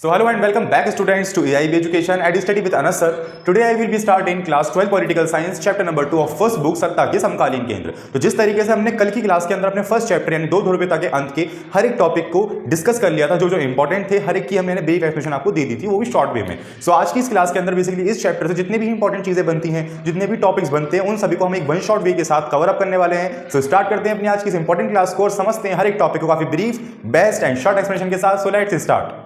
So hello and welcome back students to AIB Education and Study with Anas sir. Today I will be starting class 12 Political Science chapter number 2 of first book सत्ता के समकालीन केंद्र। तो जिस तरीके से हमने कल की क्लास के अंदर अपने फर्स्ट चैप्टर यानी 2 ध्रुवीयता के अंत के हर एक टॉपिक को डिस्कस कर लिया था, जो इंपॉर्टेंट थे हर एक की मैंने ब्रीफ एक्सप्लेनेशन आपको दे दी थी, वो भी शॉर्ट वे में। सो आज की इस क्लास के अंदर बेसिकली इस चैप्टर से जितनी भी इंपॉर्टेंट चीजें बनती हैं, जितने भी टॉपिक्स बनते हैं, उन सभी को हम एक वन शॉट वे के साथ कवर अप करने वाले हैं। सो स्टार्ट करते हैं अपनी आज की इस इंपॉर्टेंट क्लास को और समझते हैं हर एक टॉपिक को काफी brief, best and short explanation के साथ। So let's start.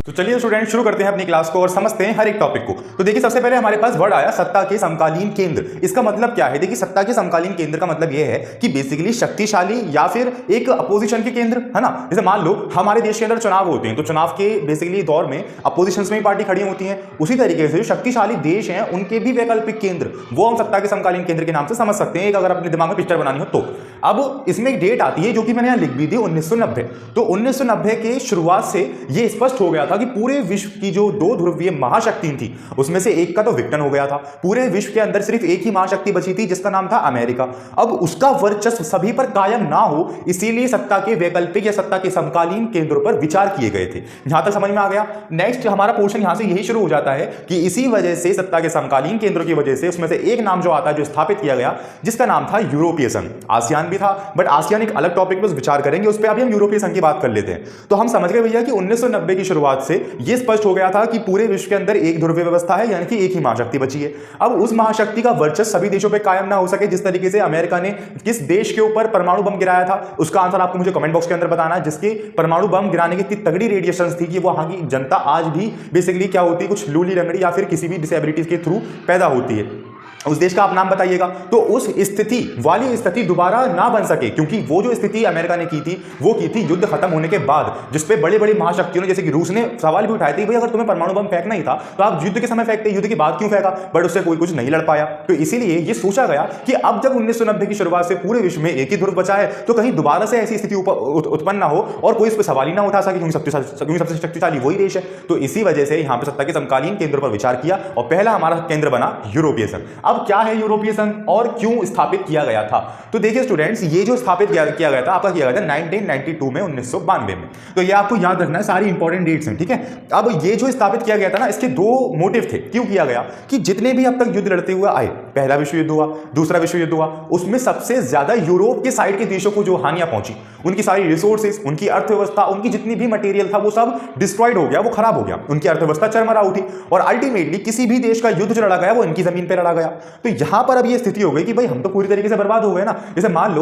तो चलिए स्टूडेंट शुरू करते हैं अपनी क्लास को और समझते हैं हर एक टॉपिक को। तो देखिए सबसे पहले हमारे पास वर्ड आया सत्ता के समकालीन केंद्र। इसका मतलब क्या है? देखिए सत्ता के समकालीन केंद्र का मतलब यह है कि बेसिकली शक्तिशाली या फिर एक अपोजिशन के केंद्र, है ना। जैसे मान लो हमारे देश के अंदर चुनाव होते हैं, तो चुनाव के बेसिकली दौर में अपोजिशन में पार्टी खड़ी होती है। उसी तरीके से शक्तिशाली देश हैं उनके भी वैकल्पिक केंद्र, वो हम सत्ता के समकालीन केंद्र के नाम से समझ सकते हैं, एक अगर अपने दिमाग में पिक्चर बनानी हो तो। अब इसमें एक डेट आती है जो कि मैंने यहां लिख दी थी 1990। तो 1990 के शुरुआत से यह स्पष्ट हो गया था कि पूरे विश्व की जो 2 ध्रुवीय महाशक्ति थी उसमें से एक का तो विघटन हो गया था। पूरे विश्व के अंदर सिर्फ एक ही महाशक्ति बची थी जिसका नाम था अमेरिका। अब उसका वर्चस्व सभी पर कायम ना हो, इसीलिए सत्ता के वैकल्पिक या सत्ता के समकालीन केंद्रों पर विचार किए गए थे। यहां तक समझ में आ गया। नेक्स्ट हमारा पोर्शन यहां से यही शुरू हो जाता है कि इसी वजह से सत्ता के समकालीन केंद्रों की वजह से उसमें से एक नाम जो आता है जो स्थापित किया गया, जिसका नाम था यूरोपीय संघ। आसियान भी था, बट आसियान एक अलग टॉपिक पर विचार करेंगे, उस पर अभी हम यूरोपीय संघ की बात कर लेते हैं। तो हम समझ गए भैया कि 1990 की शुरुआत से यह स्पष्ट हो गया था कि पूरे विश्व के अंदर एक ध्रुवीय व्यवस्था है, यानी कि एक ही महाशक्ति बची है। अब उस महाशक्ति का वर्चस्व सभी देशों पे कायम ना हो सके, जिस तरीके से अमेरिका ने किस देश के ऊपर परमाणु बम गिराया था, उसका आंसर आपको मुझे कमेंट बॉक्स के अंदर बताना है, जिसके परमाणु बम गिराने की इतनी तगड़ी रेडिएशंस थी कि वहां की जनता आज भी बेसिकली क्या होती है, कुछ लूली लंगड़ी या फिर किसी भी डिसेबिलिटीज के थ्रू पैदा होती है। उस देश का आप नाम बताइएगा। तो उस स्थिति वाली स्थिति दोबारा ना बन सके, क्योंकि वो जो स्थिति अमेरिका ने की थी वो की थी युद्ध खत्म होने के बाद, जिसपे बड़े बड़े महाशक्तियों ने जैसे कि रूस ने सवाल भी उठाए थे, भाई अगर तुम्हें परमाणु बम फेंकना ही था तो आप युद्ध के समय फेंकते, युद्ध के बाद क्यों फेंका? बट उससे कोई कुछ नहीं लड़ पाया। तो इसीलिए ये सोचा गया कि अब जब 1990 की शुरुआत से पूरे विश्व में एक ही ध्रुव बचा है, तो कहीं दोबारा से ऐसी स्थिति उत्पन्न ना हो और कोई इस पर सवाल ही ना उठा सके, क्योंकि सबसे शक्तिशाली वही देश है। तो इसी वजह से यहाँ पे सत्ता के समकालीन केंद्र पर विचार किया और पहला हमारा केंद्र बना यूरोपीय संघ। अब क्या है यूरोपीय संघ और क्यों स्थापित किया गया था? तो देखिए स्टूडेंट्स, ये जो स्थापित किया गया था आपका किया गया था 1992 में, 1992 में। तो ये आपको याद रखना है, सारी इंपॉर्टेंट डेट्स हैं, ठीक है। अब ये जो स्थापित किया गया था ना, इसके 2 मोटिव थे क्यों किया गया, कि जितने भी अब तक युद्ध लड़ते हुए आए, पहला विश्व युद्ध हुआ, दूसरा विश्व युद्ध हुआ, उसमें सबसे ज्यादा यूरोप के साइड के देशों को जो हानियां पहुंची, उनकी सारी रिसोर्सेज, उनकी अर्थव्यवस्था, उनकी जितनी भी मटेरियल था वो सब डिस्ट्रॉयड हो गया, वो खराब हो गया, उनकी अर्थव्यवस्था चरमरा उठी और अल्टीमेटली किसी भी देश का युद्ध जो लड़ा गया वो इनकी जमीन पर लड़ा गया। तो यहां पर अब ये स्थिति हो गई कि भाई हम तो पूरी तरीके से बर्बाद हो गए ना। जैसे मान लो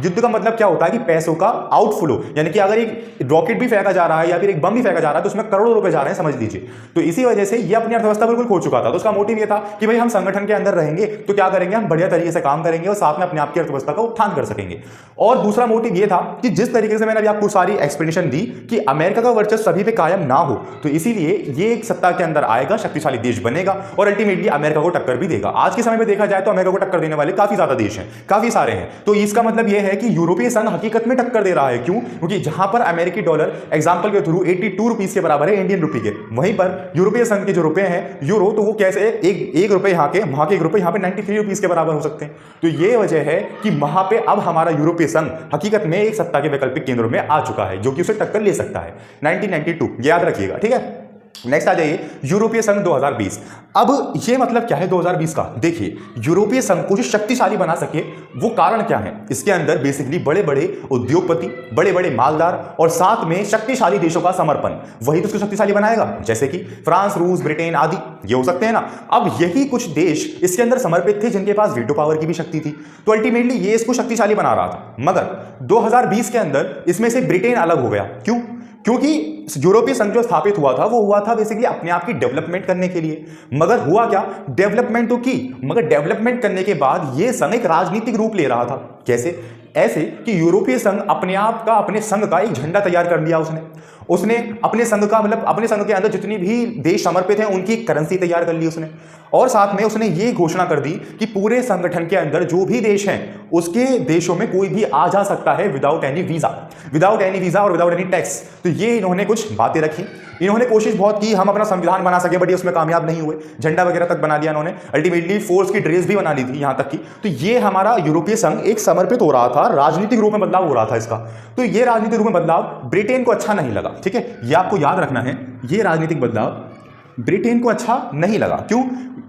युद्ध का मतलब क्या होता है कि पैसों का आउटफ्लो, यानी कि अगर एक रॉकेट भी फेंका जा रहा है या फिर एक बम भी फेंका जा रहा है तो उसमें करोड़ों रुपए जा रहे हैं, समझ लीजिए। तो इसी वजह से ये अपनी अर्थव्यवस्था बिल्कुल खो चुका था। तो उसका मोटिव ये था कि भाई हम संगठन के अंदर रहेंगे तो क्या करेंगे, हम बढ़िया तरीके से काम करेंगे और साथ में अपने आप की अर्थव्यवस्था का उत्थान कर सकेंगे। और दूसरा मोटिव ये था कि जिस तरीके से मैंने अभी आपको सारी एक्सप्लेनेशन दी कि अमेरिका का वर्चस्व सभी पे कायम ना हो, तो इसीलिए ये एक सत्ता के अंदर आएगा, शक्तिशाली देश बनेगा और अल्टीमेटली अमेरिका को टक्कर भी देगा। आज के समय में देखा जाए तो अमेरिका को टक्कर देने वाले काफी ज्यादा देश हैं, काफी सारे हैं। तो इसका मतलब यह है कि यूरोपीय संघ हकीकत में टक्कर दे रहा है। क्यों? क्योंकि जहां पर अमेरिकी डॉलर एग्जांपल के थ्रू 82 रुपीस के बराबर है इंडियन रुपी के, वहीं पर यूरोपीय संघ के जो रुपए हैं यूरो, तो वो कैसे एक रुपए यहाँ के, वहां के 1 रुपए यहाँ पे 93 रुपीस के बराबर हो सकते हैं। तो ये वजह है कि वहां पे अब हमारा यूरोपीय संघ हकीकत में एक सत्ता के वैकल्पिक केंद्रों में आ चुका है, जो कि उसे टक्कर ले सकता है। 1992 याद रखिएगा, ठीक है। नेक्स्ट आ जाइए यूरोपीय संघ 2020। अब ये मतलब क्या है 2020 का? देखिए यूरोपीय संघ को जो शक्तिशाली बना सके वो कारण क्या है? इसके अंदर बेसिकली बड़े बड़े उद्योगपति, बड़े बड़े मालदार और साथ में शक्तिशाली देशों का समर्पण, वही तो उसको शक्तिशाली बनाएगा। जैसे कि फ्रांस, रूस, ब्रिटेन आदि ये हो सकते हैं ना। अब यही कुछ देश इसके अंदर समर्पित थे जिनके पास वीटो पावर की भी शक्ति थी, तो अल्टीमेटली ये इसको शक्तिशाली बना रहा था। मगर 2020 के अंदर इसमें से ब्रिटेन अलग हो गया। क्यों? क्योंकि यूरोपीय संघ जो स्थापित हुआ था वो हुआ था बेसिकली अपने आप की डेवलपमेंट करने के लिए। मगर हुआ क्या, डेवलपमेंट तो की, मगर डेवलपमेंट करने के बाद ये संघ एक राजनीतिक रूप ले रहा था। कैसे? ऐसे कि यूरोपीय संघ अपने आप का, अपने संघ का एक झंडा तैयार कर लिया उसने अपने संघ का, मतलब अपने संघ के अंदर जितनी भी देश समर्पित हैं उनकी करेंसी तैयार कर ली उसने। और साथ में उसने ये घोषणा कर दी कि पूरे संगठन के अंदर जो भी देश हैं उसके देशों में कोई भी आ जा सकता है विदाउट एनी वीजा और विदाउट एनी टैक्स। तो ये इन्होंने कुछ कुछ बातें रखी। इन्होंने कोशिश बहुत की हम अपना संविधान बना सके, बट ये उसमें कामयाब नहीं हुए। झंडा वगैरह तक बना लिया इन्होंने, अल्टीमेटली फोर्स की ड्रेस भी बना ली थी यहां तक की। तो ये हमारा यूरोपीय संघ एक समर्पित हो रहा था, राजनीतिक रूप में बदलाव हो रहा था इसका। तो ये राजनीतिक रूप में बदलाव ब्रिटेन को अच्छा नहीं लगा, ठीक है, ये आपको याद रखना है। ये राजनीतिक बदलाव ब्रिटेन को अच्छा नहीं लगा। क्यों?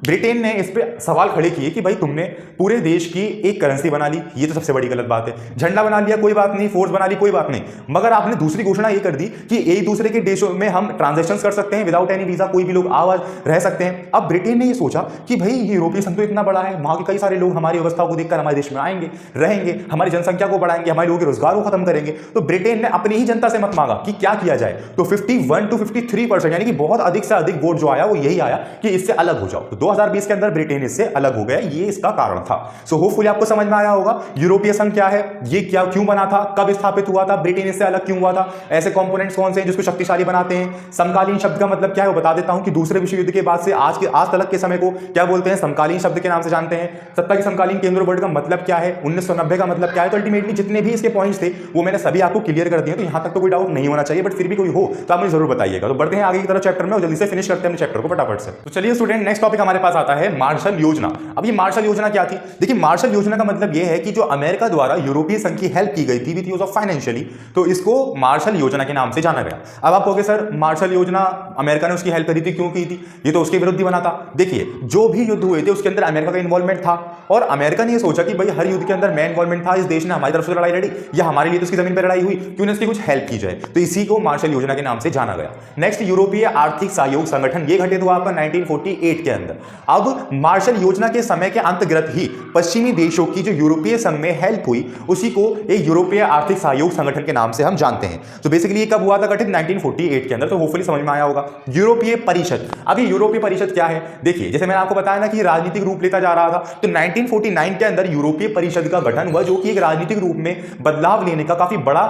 ब्रिटेन ने इस पे सवाल खड़े किए कि भाई तुमने पूरे देश की एक करेंसी बना ली, ये तो सबसे बड़ी गलत बात है। झंडा बना लिया कोई बात नहीं, फोर्स बना ली कोई बात नहीं, मगर आपने दूसरी घोषणा ये कर दी कि एक दूसरे के देशों में हम ट्रांजैक्शन कर सकते हैं विदाउट एनी वीजा, कोई भी लोग आवाज रह सकते हैं। अब ब्रिटेन ने ये सोचा कि भाई ये यूरोपीय संघ तो इतना बड़ा है, वहां के कई सारे लोग हमारी व्यवस्था को देखकर हमारे देश में आएंगे, रहेंगे, हमारी जनसंख्या को बढ़ाएंगे, हमारे लोगों के रोजगार को खत्म करेंगे। तो ब्रिटेन ने अपनी ही जनता से मत मांगा कि क्या किया जाए। तो 51 to 53% यानी कि बहुत अधिक से अधिक वोट जो आया वो यही आया कि इससे अलग हो जाओ। तो 2020 के अंदर ब्रिटेन इससे अलग हो गया, ये इसका कारण था। सो होपफुली आपको समझ में आया होगा यूरोपीय संघ क्या है, ये क्या क्यों बना था, कब स्थापित हुआ था, ब्रिटेन इससे अलग क्यों हुआ था, ऐसे कंपोनेंट्स कौन से हैं जिसको शक्तिशाली बनाते हैं। समकालीन शब्द का मतलब क्या है वो बता देता हूं कि दूसरे विश्व युद्ध के बाद से आज तक के समय को क्या बोलते हैं, समकालीन शब्द के नाम से जानते हैं। सत्ता के समकालीन केंद्र वर्ड का मतलब क्या है, 1990 का मतलब क्या है। तो अल्टीमेटली जितने भी इसके पॉइंट्स थे वो मैंने सभी आपको क्लियर कर दिए, तो यहां तक तो कोई डाउट नहीं होना चाहिए, बट फिर भी कोई हो तो आप मुझे जरूर बताइएगा। तो बढ़ते हैं आगे की तरफ चैप्टर में और जल्दी से फिनिश करते हैं चैप्टर को फटाफट से। तो चलिए स्टूडेंट, नेक्स्ट टॉपिक हमारे पास आता है मार्शल योजना। अब ये मार्शल योजना क्या थी? देखिए, मार्शल योजना का मतलब ये है कि जो अमेरिका द्वारा यूरोपीय संघ की हेल्प की गई थी विद यूज ऑफ फाइनेंशियली, तो इसको मार्शल योजना के नाम से जाना गया। अब आप कहोगे सर मार्शल योजना अमेरिका ने उसकी हेल्प करी थी, क्यों की थी? ये तो उसके विरुद्ध ही बना था। देखिए, जो भी युद्ध हुए थे उसके अंदर अमेरिका का इन्वॉल्वमेंट था और अमेरिका ने ये सोचा कि भाई हर युद्ध के अंदर मैं इन्वॉल्वमेंट था, इस देश ने हमारी तरफ से लड़ाई लड़ी या हमारे लिए तो उसकी जमीन पर लड़ाई हुई, क्यों ना इसकी कुछ हेल्प की जाए। तो इसी को मार्शल योजना के नाम से जाना गया। नेक्स्ट, यूरोपीय आर्थिक सहयोग संगठन, ये घटित हुआ आपका 1948 के अंदर। अब मार्शल योजना के समय के अंतर्गत ही पश्चिमी देशों की जो यूरोपीय संघ में हेल्प हुई उसी को एक यूरोपीय आर्थिक सहयोग संगठन के नाम से हम जानते हैं। तो बेसिकली ये कब हुआ था गठित? 1948 के अंदर। तो होपफुली समझ में आया होगा। यूरोपीय परिषद, अब ये यूरोपीय परिषद क्या है? देखिए, जैसे मैंने आपको बताया ना कि राजनीतिक रूप लेता जा रहा था, तो 1949 के अंदर यूरोपीय परिषद का गठन हुआ, जो कि एक राजनीतिक रूप में बदलाव लेने का काफी बड़ा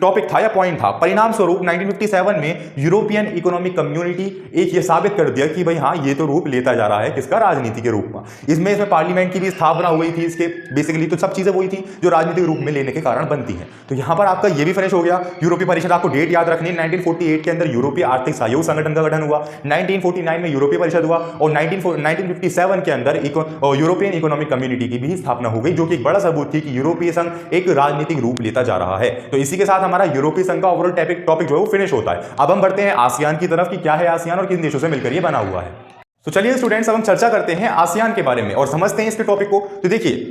टॉपिक था या पॉइंट था। परिणाम स्वरूप 1957 में यूरोपियन इकोनॉमिक कम्युनिटी एक ये साबित कर दिया कि भाई हाँ, ये तो रूप लेता जा रहा है किसका? राजनीति के रूप में। इसमें पार्लियामेंट की भी स्थापना हुई थी इसके, बेसिकली तो सब चीजें वही थी जो राजनीतिक रूप में लेने के कारण बनती हैं। तो यहां पर आपका ये भी फिनिश हो गया। यूरोपीय परिषद, आपको डेट याद रखनी है, 1948 के अंदर यूरोपीय आर्थिक सहयोग संगठन का गठन हुआ, 1949 में यूरोपीय परिषद हुआ और 1957 के अंदर यूरोपियन इकोनॉमिक कम्युनिटी की भी स्थापना हो गई, जो कि एक बड़ा सबूत थी कि यूरोपीय संघ एक राजनीतिक रूप लेता जा रहा है। तो इसी के साथ हमारा यूरोपीय संघ का ओवरऑल टॉपिक जो है वो फिनिश होता है। अब हम बढ़ते हैं आसियान की तरफ कि क्या है आसियान और किन देशों से मिलकर ये बना हुआ है। तो चलिए स्टूडेंट्स, अब हम चर्चा करते हैं आसियान के बारे में और समझते हैं इसके टॉपिक को। तो देखिए,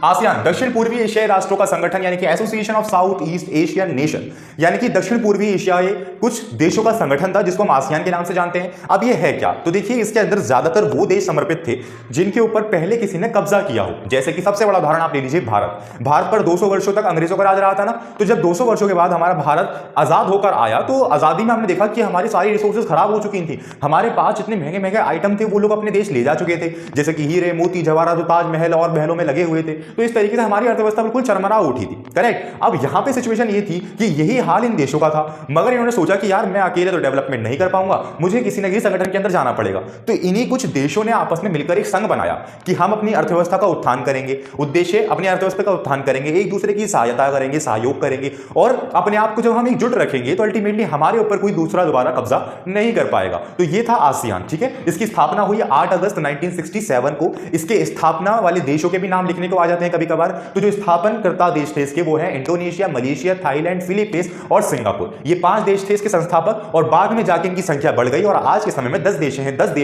आसियान दक्षिण पूर्वी एशियाई राष्ट्रों का संगठन यानी कि association of south east Asian nation, यानी कि दक्षिण पूर्वी एशियाई कुछ देशों का संगठन था जिसको हम आसियान के नाम से जानते हैं। अब ये है क्या? तो देखिए, इसके अंदर ज्यादातर वो देश समर्पित थे जिनके ऊपर पहले किसी ने कब्जा किया हो। जैसे कि सबसे बड़ा उदाहरण आप ले लीजिए भारत पर 200 वर्षों तक अंग्रेजों का राज रहा था ना। तो जब 200 वर्षों के बाद हमारा भारत आजाद होकर आया तो आजादी में हमने देखा कि हमारी सारी रिसोर्सेज खराब हो चुकी थी। हमारे पास जितने महंगे महंगे आइटम थे वो लोग अपने देश ले जा चुके थे, जैसे कि हीरे मोती जवाहरात जो ताजमहल और महलों में लगे हुए थे। तो इस तरीके से हमारी अर्थव्यवस्था बिल्कुल चरमरा उठी थी। करेक्ट। अब यहां पे सिचुएशन ये थी कि यही हाल इन देशों का था, मगर इन्होंने सोचा कि यार मैं अकेले तो डेवलपमेंट नहीं कर पाऊंगा, मुझे किसी न किसी संगठन के अंदर जाना पड़ेगा। तो इन्हीं कुछ देशों ने आपस में मिलकर एक संघ बनाया कि हम अपनी अर्थव्यवस्था का उत्थान करेंगे। उद्देश्य अपनी अर्थव्यवस्था का उत्थान करेंगे, एक दूसरे की सहायता करेंगे, सहयोग करेंगे और अपने आप को जब हम एकजुट रखेंगे तो अल्टीमेटली हमारे ऊपर कोई दूसरा दोबारा कब्जा नहीं कर पाएगा। तो ये था आसियान। ठीक है, इसकी स्थापना हुई 8 अगस्त 1967 को। इसके स्थापना वाले देशों के भी नाम लिखने को आ जाते हैं कभी कभार। तो जो स्थापनकर्ता देश थे इसके वो हैं इंडोनेशिया, मलेशिया, थाईलैंड, फिलीपींस और सिंगापुर। ये 5 देश थे इसके संस्थापक और बाद में जाके इनकी संख्या बढ़ गई और आज के समय में 10 देश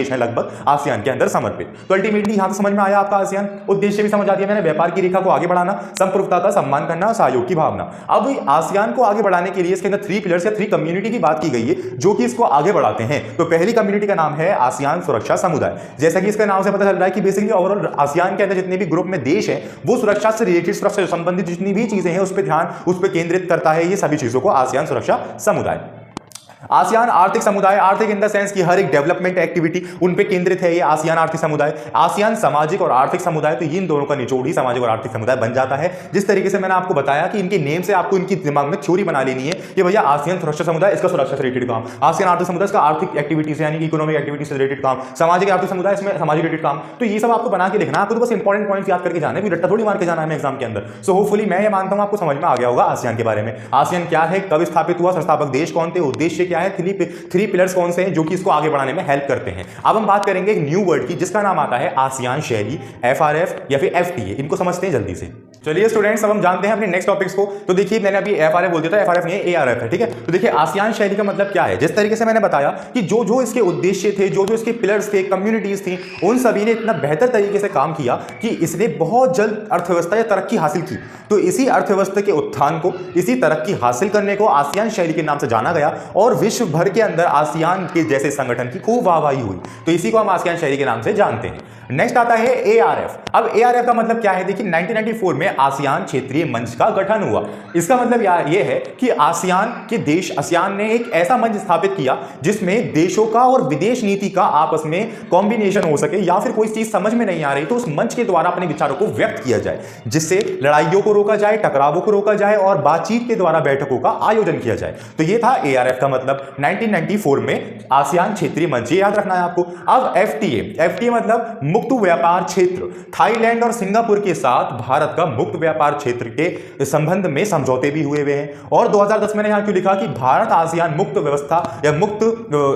हैं लगभग आसियान के अंदर समर्पित। तो अल्टीमेटली यहां से समझ में आया आपका आसियान। उद्देश्य भी समझ आ दिया मैंने, व्यापार की रेखा को आगे बढ़ाना, संप्रभुता का सम्मान करना, सहयोग की भावना। अब आसियान को आगे बढ़ाने के लिए इसके अंदर 3 पिलर्स या 3 कम्युनिटी की बात की गई है जो कि इसको आगे बढ़ाते हैं। तो पहली कम्युनिटी का नाम है आसियान सुरक्षा समुदाय। जैसा कि इसका नाम से पता चल रहा है कि बेसिकली ओवरऑल आसियान के अंदर जितने भी ग्रुप में देश हैं वो सुरक्षा से रिलेटेड, सुरक्षा से संबंधित जितनी भी चीजें हैं उस पर ध्यान, उस पर केंद्रित करता है। ये सभी चीजों को आसियान सुरक्षा समुदाय। आसियान आर्थिक समुदाय, आर्थिक इन द सेंस की हर एक डेवलपमेंट एक्टिविटी उन पे केंद्रित है ये आसियान आर्थिक समुदाय। आसियान सामाजिक और आर्थिक समुदाय, तो इन दोनों का निचोड़ ही सामाजिक और आर्थिक समुदाय बन जाता है। जिस तरीके से मैंने आपको बताया कि इनके नेम से आपको इनकी दिमाग में थ्योरी बना लेनी है कि भैया आसियान सुरक्षा समुदाय इसका सुरक्षा से रिलेटेड काम, आसियान आर्थिक समुदाय इसका आर्थिक एक्टिविटी से यानी कि इकोनॉमिक एक्टिविटी से रिलेटेड काम, सामाजिक आर्थिक समुदाय इसमें सामाजिक रिलेटेड काम। तो ये सब आपको बना के लिखना, आपको तो बस इंपॉर्टेंट पॉइंट्स याद करके जाना है, रट्टा थोड़ी मार के जाना है एग्जाम के अंदर। सो होपफुली मैं ये मानता हूं आपको समझ में आ गया होगा आसियान के बारे में। आसियान क्या है, कब स्थापित हुआ, संस्थापक देश कौन थे, उद्देश्य क्या है, थ्री पिलर्स कौन से हैं जो कि इसको आगे बढ़ाने में हेल्प करते हैं। अब हम बात करेंगे एक न्यू वर्ड की जिसका नाम आता है आसियान शैली, FRF या फिर FTA। इनको समझते हैं जल्दी से। चलिए स्टूडेंट्स, अब हम जानते हैं अपने नेक्स्ट टॉपिक्स को। तो देखिए, मैंने अभी FRF बोल दिया था, FRF नहीं है, ARF है, ठीक है। तो देखिए आसियान शैली का मतलब क्या है। जिस तरीके से मैंने बताया कि जो जो इसके उद्देश्य थे, जो जो इसके पिलर्स थे, कम्युनिटीज थी, उन सभी ने इतना बेहतर तरीके से काम किया कि इसने बहुत जल्द अर्थव्यवस्था या तरक्की हासिल की। तो इसी अर्थव्यवस्था के उत्थान को, इसी तरक्की हासिल करने को आसियान शैली के नाम से जाना गया और विश्व भर के अंदर आसियान के जैसे संगठन की खूब वाहवाही हुई। तो इसी को हम आसियान शैली के नाम से जानते हैं। नेक्स्ट आता है ARF। अब ARF का मतलब क्या है, देखिए 1994 में आसियान क्षेत्रीय मंच का गठन हुआ। इसका मतलब यह है कि आसियान के देश, आसियान ने एक ऐसा मंच स्थापित किया जिसमें देशों का और विदेश नीति का आपस में कॉम्बिनेशन हो सके, या फिर कोई चीज समझ में नहीं आ रही तो उस मंच के द्वारा अपने विचारों को व्यक्त किया जाए, जिससे लड़ाइयों को रोका जाए, टकरावों को रोका जाए और बातचीत के द्वारा बैठकों का आयोजन किया जाए। तो यह था ARF का मतलब 1994 में आसियान क्षेत्रीय मंच, याद रखना है आपको। अब FTA मतलब मुक्त व्यापार क्षेत्र। थाईलैंड और सिंगापुर के साथ भारत का मुक्त व्यापार क्षेत्र के संबंध में समझौते भी हुए हैं। और 2010 मैंने यहां क्यों लिखा कि भारत आसियान मुक्त व्यवस्था या मुक्त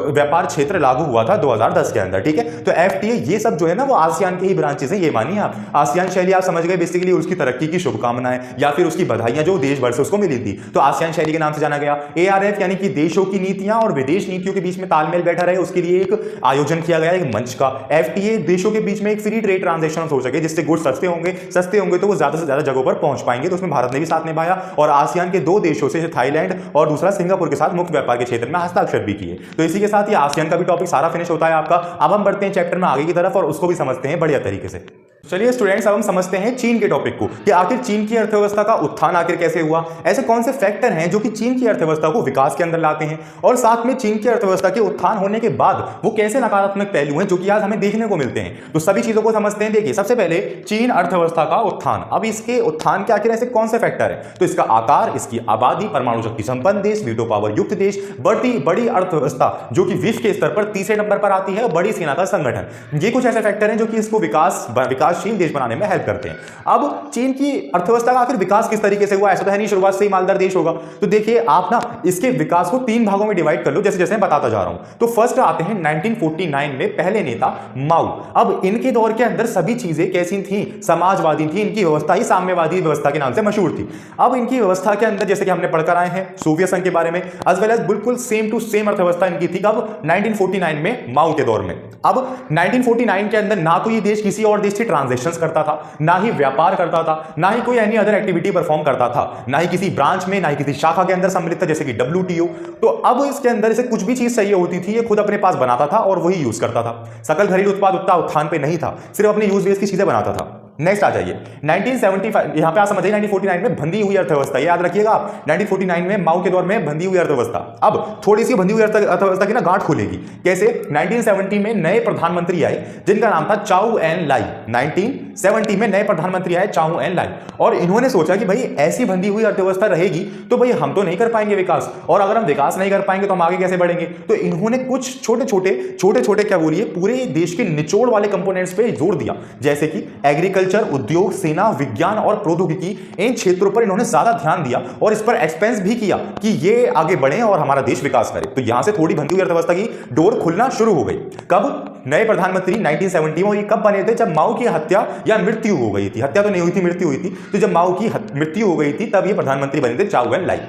व्यापार क्षेत्र लागू हुआ था 2010 के अंदर, ठीक है। तो FTA ये सब जो है ना वो आसियान के ही ब्रांचेस हैं, ये मानिए आप। आसियान शैली आप समझ गए, बेसिकली उसकी तरक्की की शुभकामनाएं या फिर उसकी बधाइयां जो देश भर से उसको मिली थी, तो आसियान शैली के नाम से जाना गया। ARF यानी कि देशों की नीतियां और विदेश नीतियों के बीच में तालमेल बैठा रहे, उसके लिए एक आयोजन किया गया एक मंच का। FTA देशों के बीच में एक फ्री ट्रेड ट्रांजैक्शन हो सके, जिससे गुड्स सस्ते होंगे तो वो ज्यादा से ज्यादा जगहों पर पहुंच पाएंगे। तो उसमें भारत ने भी साथ निभाया और आसियान के दो देशों से, थाईलैंड और दूसरा सिंगापुर के साथ मुक्त व्यापार के क्षेत्र में हस्ताक्षर भी किए। तो इसी के साथ ये आसियान का भी टॉपिक सारा फिनिश होता है आपका। अब हम बढ़ते हैं चैप्टर में आगे की तरफ और उसको भी समझते हैं बढ़िया तरीके से। चलिए स्टूडेंट्स, अब हम समझते हैं चीन के टॉपिक को कि आखिर चीन की अर्थव्यवस्था का उत्थान आखिर कैसे हुआ। ऐसे कौन से फैक्टर हैं जो कि चीन की अर्थव्यवस्था को विकास के अंदर लाते हैं, और साथ में चीन की अर्थव्यवस्था के उत्थान होने के बाद वो कैसे नकारात्मक पहलू हैं जो कि आज हमें देखने को मिलते हैं। तो सभी चीजों को समझते हैं। देखिए, सबसे पहले चीन अर्थव्यवस्था का उत्थान। अब इसके उत्थान के आखिर ऐसे कौन से फैक्टर है, तो इसका आकार, इसकी आबादी, परमाणु शक्ति संपन्न देश, वीटो पावर युक्त देश, बढ़ती बड़ी अर्थव्यवस्था जो कि विश्व के स्तर पर तीसरे नंबर पर आती है, बड़ी सेना का संगठन। ये कुछ ऐसे फैक्टर हैं जो कि इसको विकासशील देश बनाने में हेल्प करते हैं। अब चीन की अर्थव्यवस्था का आखिर विकास किस तरीके से हुआ, ऐसा तो है नहीं शुरुआत से ही मालदार देश होगा। तो देखिए आप ना इसके विकास को तीन भागों में डिवाइड कर लो, जैसे जैसे मैं बताता जा रहा हूं। तो फर्स्ट आते हैं 1949 में पहले नेता माओ। अब इनके दौर के अंदर सभी चीजें कैसी थी, समाजवादी थी। इनकी व्यवस्था ही साम्यवादी व्यवस्था के नाम से मशहूर थी। अब इनकी व्यवस्था के अंदर जैसे कि हमने पढ़कर आए हैं सोवियत संघ के बारे में, एज वेल एज बिल्कुल सेम टू सेम अर्थव्यवस्था इनकी थी। अब 1949 में माओ के दौर में। अब 1949 के अंदर ना तो ये देश किसी और देश से ट्रांजैक्शंस करता था, ना ही व्यापार करता था, ना ही कोई एनी अदर एक्टिविटी परफॉर्म करता था, ना ही किसी ब्रांच में, ना ही किसी शाखा के अंदर सम्मिलित था जैसे कि WTO। तो अब इसके अंदर इसे कुछ भी चीज चाहिए होती थी, ये खुद अपने पास बनाता था और वही यूज करता था। सकल घरेलू उत्पाद उतना उत्थान पे नहीं था, सिर्फ अपने यूज बेस की चीजें बनाता था। नेक्स्ट आ जाइए 1975, यहां पे आप समझिए 1949 में बंधी हुई अर्थव्यवस्था, याद रखिएगा आप। 1949 में माओ के दौर में बंधी हुई अर्थव्यवस्था। अब थोड़ी सी बंधी हुई अर्थव्यवस्था की ना गांठ खोलेगी कैसे। 1970 में नए प्रधानमंत्री आए जिनका नाम था चाउ एन लाई। 1970 में नए प्रधानमंत्री आए चाउ एन लाई, और इन्होंने सोचा कि भाई ऐसी बंधी हुई अर्थव्यवस्था रहेगी तो भाई हम तो नहीं कर पाएंगे विकास, और अगर हम विकास नहीं कर पाएंगे तो हम आगे कैसे बढ़ेंगे। तो इन्होंने कुछ छोटे छोटे क्या बोलिए पूरे देश के निचोड़ वाले कंपोनेंट्स पे जोर दिया, जैसे कि एग्रीकल्चर, उद्योग, सेना, विज्ञान और प्रौद्योगिकी। इन क्षेत्रों पर इन्होंने ज्यादा ध्यान दिया और इस पर एक्सपेंस भी किया कि ये आगे बढ़े और हमारा देश विकास करे। तो यहां से थोड़ी बंधी हुई अर्थव्यवस्था की डोर खुलना शुरू हो गई। कब? नए प्रधानमंत्री 1970 में। ये कब बने थे? जब माओ की हत्या या मृत्यु हो गई थी। हत्या तो नहीं हुई थी, मृत्यु हुई थी। तो जब माओ की मृत्यु हो गई थी तब ये प्रधानमंत्री बने थे चाउ एन लाई।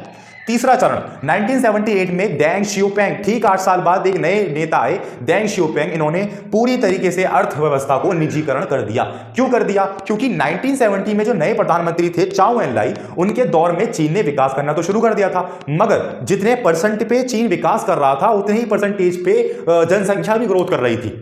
तीसरा चरण 1978 में डेंग शियोपेंग, ठीक 8 साल बाद एक नए नेता आए डेंग शियोपेंग। इन्होंने पूरी तरीके से अर्थव्यवस्था को निजीकरण कर दिया। क्यों कर दिया? क्योंकि 1970 में जो नए प्रधानमंत्री थे चाउ एन लाई, उनके दौर में चीन ने विकास करना तो शुरू कर दिया था, मगर जितने परसेंट पे चीन विकास कर रहा था उतने ही परसेंटेज पे जनसंख्या भी ग्रोथ कर रही थी।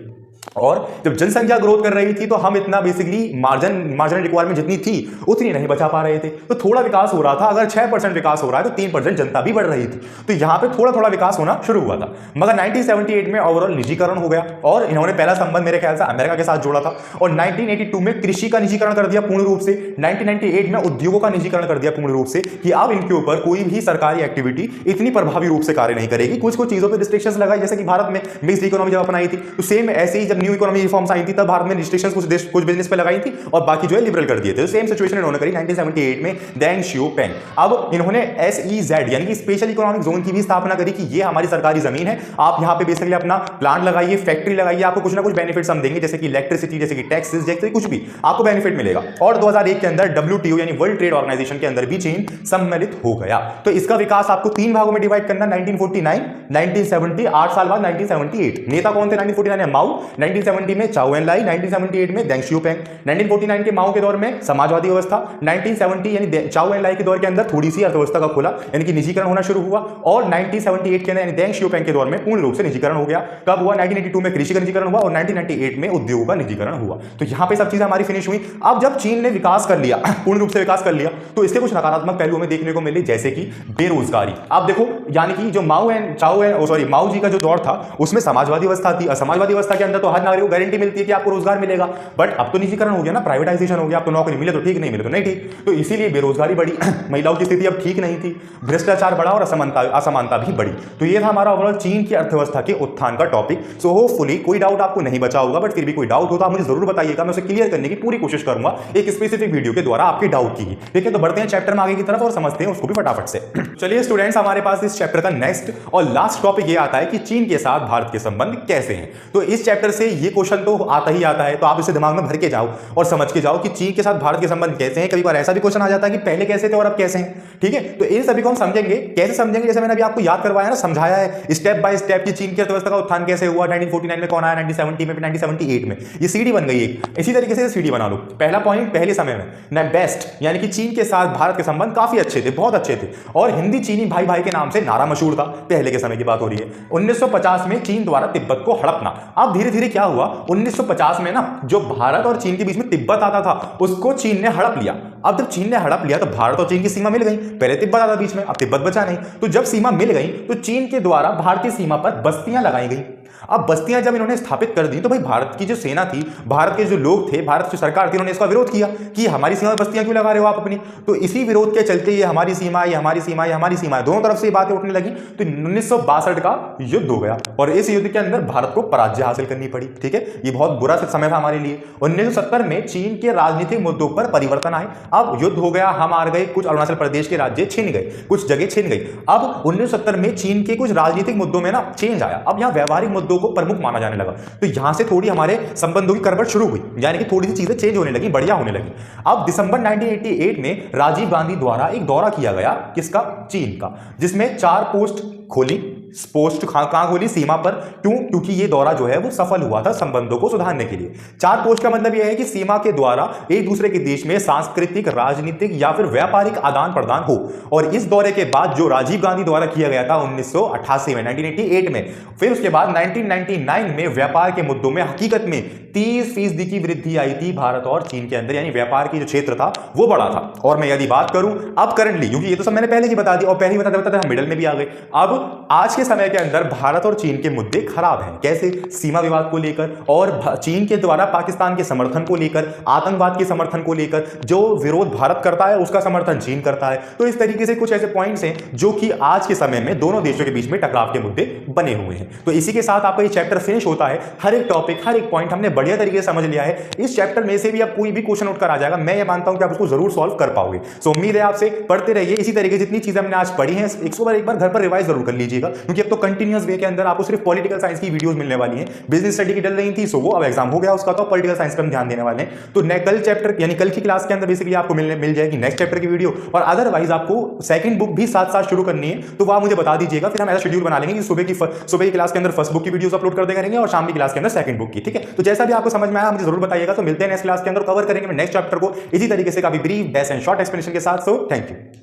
और जब जनसंख्या ग्रोथ कर रही थी तो हम इतना बेसिकली मार्जिनल रिक्वायरमेंट जितनी थी उतनी नहीं बचा पा रहे थे। तो थोड़ा विकास हो रहा था। अगर 6% विकास हो रहा है तो 3% जनता भी बढ़ रही थी। तो यहां पे थोड़ा थोड़ा विकास होना शुरू हुआ था। मगर 1978 में ओवरऑल निजीकरण हो गया और इन्होंने पहला संबंध मेरे ख्याल से अमेरिका के साथ जोड़ा था। और 1982 में कृषि का निजीकरण कर दिया पूर्ण रूप से। 1998 में उद्योगों का निजीकरण कर दिया पूर्ण रूप से कि अब इनके ऊपर कोई भी सरकारी एक्टिविटी इतनी प्रभावी रूप से कार्य नहीं करेगी। कुछ चीजों पर रिस्ट्रिक्शंस लगाई, जैसे कि भारत में मिक्स्ड इकोनॉमी जब अपनाई थी, तो सेम ऐसे ही जब न्यू इकोनॉमी रिफॉर्म्स आई थी तब भारत में रिस्ट्रिक्शंस कुछ बिजनेस पे लगाई थी और बाकी जो है लिबरल कर दिए थे। सेम सिचुएशन इन्होंने करी 1978 में डेंग शियोपेंग। अब इन्होंने SEZ यानी कि स्पेशल इकोनॉमिक जोन की भी स्थापना करी कि ये हमारी सरकारी जमीन है, आप यहाँ पे बेसिकली अपना प्लांट लगाइए, फैक्ट्री लगाइए, आपको कुछ ना कुछ बेनिफिट्स हम देंगे, जैसे कि इलेक्ट्रिसिटी, जैसे कि टैक्सेस, जैसे कुछ भी आपको बेनिफिट मिलेगा। और 2001 के अंदर WTO यानी वर्ल्ड ट्रेड ऑर्गेनाइजेशन के अंदर भी चीन सम्मिलित हो गया। तो इसका विकास आपको 3 भागों में डिवाइड करना, 1949, 1970, 8 साल बाद 1978। नेता कौन थे 1949 में? माओ, 1970 में चाओ एन लाई, 1978 में डेंग शियोपेंग। 1949 के माओ के दौर में समाजवादी व्यवस्था, 1970 यानी चाओ एन लाई के दौर के अंदर थोड़ी सी अर्थव्यवस्था का खुला यानी कि निजीकरण होना शुरू हुआ, और 1978 के अंदर यानी डेंग शियोपेंग के दौर में पूर्ण रूप से निजीकरण हो गया। कब हुआ? 1982 में कृषि का निजीकरण हुआ और 1998 में उद्योग का निजीकरण हुआ। तो यहां पे सब चीजें हमारी फिनिश हुई। अब जब चीन ने विकास कर लिया, पूर्ण रूप से विकास कर लिया, तो इसके कुछ नकारात्मक पहलू हमें देखने को मिले, जैसे कि बेरोजगारी। आप देखो, यानी कि जो माओ जी का जो दौर था उसमें समाजवादी व्यवस्था थी। समाजवादी व्यवस्था के अंदर तो हर नागरिक को गारंटी मिलती है कि आपको रोजगार मिलेगा, बट अब तो निजीकरण हो गया ना, प्राइवेटाइजेशन हो गया, अब तो नौकरी मिले तो ठीक, नहीं मिले तो नहीं ठीक। तो इसीलिए बेरोजगारी बढ़ी, महिलाओं की स्थिति अब ठीक नहीं थी, भ्रष्टाचार बढ़ा और असमानता भी बढ़ी। तो ये था हमारा ओवरऑल चीन की अर्थव्यवस्था के उत्थान का टॉपिक। सो होपफुली कोई डाउट आपको नहीं बचा होगा, बट फिर भी कोई डाउट हो तो आप मुझे जरूर बताइएगा, मैं उसे क्लियर करने की पूरी कोशिश करूंगा एक स्पेसिफिक वीडियो के द्वारा आपके डाउट की। ठीक है, तो बढ़ते हैं चैप्टर में आगे की तरफ और समझते हैं उसको भी फटाफट से। चलिए स्टूडेंट्स, हमारे पास इस चैप्टर का नेक्स्ट और लास्ट टॉपिक ये आता है कि चीन के साथ भारत के संबंध कैसे हैं। तो इस चैप्टर से ये क्वेश्चन तो आता ही आता है, तो आप इसे दिमाग में भर के जाओ और समझ के जाओ कि चीन के साथ भारत के संबंध कैसे हैं। कभी बार ऐसा भी क्वेश्चन आ जाता है कि पहले कैसे थे और अब कैसे हैं। ठीक है, तो इन सभी को हम समझेंगे। कैसे समझेंगे? जैसे मैंने अभी आपको याद करवाया ना, समझाया है स्टेप बाय स्टेप कि चीन की अर्थव्यवस्था का उत्थान कैसे हुआ, 1949 में कौन आया, 1970 में, 1978 में ये सीढ़ी बन गई एक। इसी तरीके से सीढ़ी बना लो। पहला पॉइंट, पहले समय में ना बेस्ट, यानी कि चीन के साथ भारत के संबंध काफी अच्छे थे, बहुत अच्छे थे, और हिंदी चीनी भाई भाई के नाम से नारा मशहूर था। पहले के समय की बात हो रही है। 1950 में चीन द्वारा तिब्बत को हड़पना। अब धीरे धीरे क्या हुआ, 1950 में ना जो भारत और चीन के बीच में तिब्बत आता था उसको चीन ने हड़प लिया। अब जब चीन ने हड़प लिया तो भारत और चीन की सीमा मिल गई। पहले तिब्बत आता बीच में, अब तिब्बत बचा नहीं। तो जब सीमा मिल गई तो चीन के द्वारा भारतीय सीमा पर बस्तियां लगाई गई। अब बस्तियां जब इन्होंने स्थापित कर दी तो भाई भारत की जो सेना थी, भारत के जो लोग थे, भारत की सरकार थी, उन्होंने इसका विरोध किया कि हमारी सीमा पर बस्तियां क्यों लगा रहे हो आप अपनी। तो इसी विरोध के चलते ये हमारी सीमा, ये हमारी सीमा, ये हमारी सीमा, दोनों तरफ से ये बातें उठने लगी। तो 1962 का युद्ध हो गया और इस युद्ध के अंदर भारत को पराजय हासिल करनी पड़ी। ठीक है, ये बहुत बुरा समय था हमारे लिए। 1970 में चीन के राजनीतिक मुद्दों पर परिवर्तन आए। अब युद्ध हो गया, हम हार गए, कुछ अरुणाचल प्रदेश के राज्य छिन गए, कुछ जगह छिन गई। अब 1970 में चीन के कुछ राजनीतिक मुद्दों में ना चेंज आया। अब यहाँ व्यवहारिक मुद्दों को प्रमुख माना जाने लगा। तो यहां से थोड़ी हमारे संबंधों की करवट शुरू हुई, यानी कि थोड़ी सी चीजें चेंज होने लगी, बढ़िया होने लगी। अब दिसंबर 1988 में राजीव गांधी द्वारा एक दौरा किया गया, किसका? चीन का, जिसमें 4 पोस्ट खोली। पोस्ट कहां खोली? सीमा पर। क्यों? क्योंकि ये दौरा जो है वो सफल हुआ था संबंधों को सुधारने के लिए। 4 पोस्ट का मतलब यह है कि सीमा के द्वारा एक दूसरे के देश में सांस्कृतिक, राजनीतिक या फिर व्यापारिक आदान प्रदान हो। और इस दौरे के बाद जो राजीव गांधी द्वारा किया गया था 1988 में, 1988 में, फिर उसके बाद 1999 में व्यापार के मुद्दों में हकीकत में 30% की वृद्धि आई थी भारत और चीन के अंदर, यानी व्यापार की जो क्षेत्र था वो बढ़ा था। और मैं यदि बात करूं अब करंटली, क्योंकि ये तो सब मैंने पहले ही बता दी और पहले ही बताते हम मिडल में भी आ गए। अब आज के समय के अंदर भारत और चीन के मुद्दे खराब हैं। कैसे? सीमा विवाद को लेकर और चीन के द्वारा पाकिस्तान के समर्थन को लेकर, आतंकवाद के समर्थन को लेकर। जो विरोध भारत करता है उसका समर्थन चीन करता है। तो इस तरीके से कुछ ऐसे पॉइंट्स हैं जो कि आज के समय में दोनों देशों के बीच में टकराव के मुद्दे बने हुए हैं। तो इसी के साथ आपका ये चैप्टर फिनिश होता है। हर एक टॉपिक, हर एक पॉइंट हमने बढ़िया तरीके से समझ लिया है। इस चैप्टर में से भी आप कोई भी क्वेश्चन उठकर आ जाएगा, मैं ये मानता हूं कि आप उसको जरूर सॉल्व कर पाओगे। सो उम्मीद है आपसे, पढ़ते रहिए इसी तरीके जितनी चीजें हमने आज पढ़ी हैं एक बार घर पर रिवाइज जरूर कर लीजिएगा, क्योंकि अब तो कंटिन्यूअस वे के अंदर आपको सिर्फ पॉलिटिकल साइंस की वीडियोस मिलने वाली हैं। बिजनेस स्टडी की डल रही थी, सो वो अब एग्जाम हो गया उसका, तो पॉलिटिकल साइंस पर हम ध्यान देने वाले हैं। तो कल चैप्टर यानी कल की क्लास के अंदर बेसिकली आपको मिल जाएगी नेक्स्ट चैप्टर की वीडियो, और अदरवाइज आपको सेकंड बुक भी साथ साथ शुरू करनी है, तो वो आप मुझे बता दीजिएगा। फिर हम ऐसा शेड्यूल बना लेंगे कि सुबह की क्लास के अंदर फर्स्ट बुक की वीडियोस अपलोड कर देंगे और शाम की क्लास के अंदर सेकंड बुक की। ठीक है, तो जैसा भी आपको समझ में आया मुझे जरूर बताइएगा। तो मिलते हैं नेक्स्ट क्लास के अंदर, कवर करेंगे नेक्स्ट चैप्टर को इसी तरीके से काफी brief, best and short explanation के साथ। So thank you.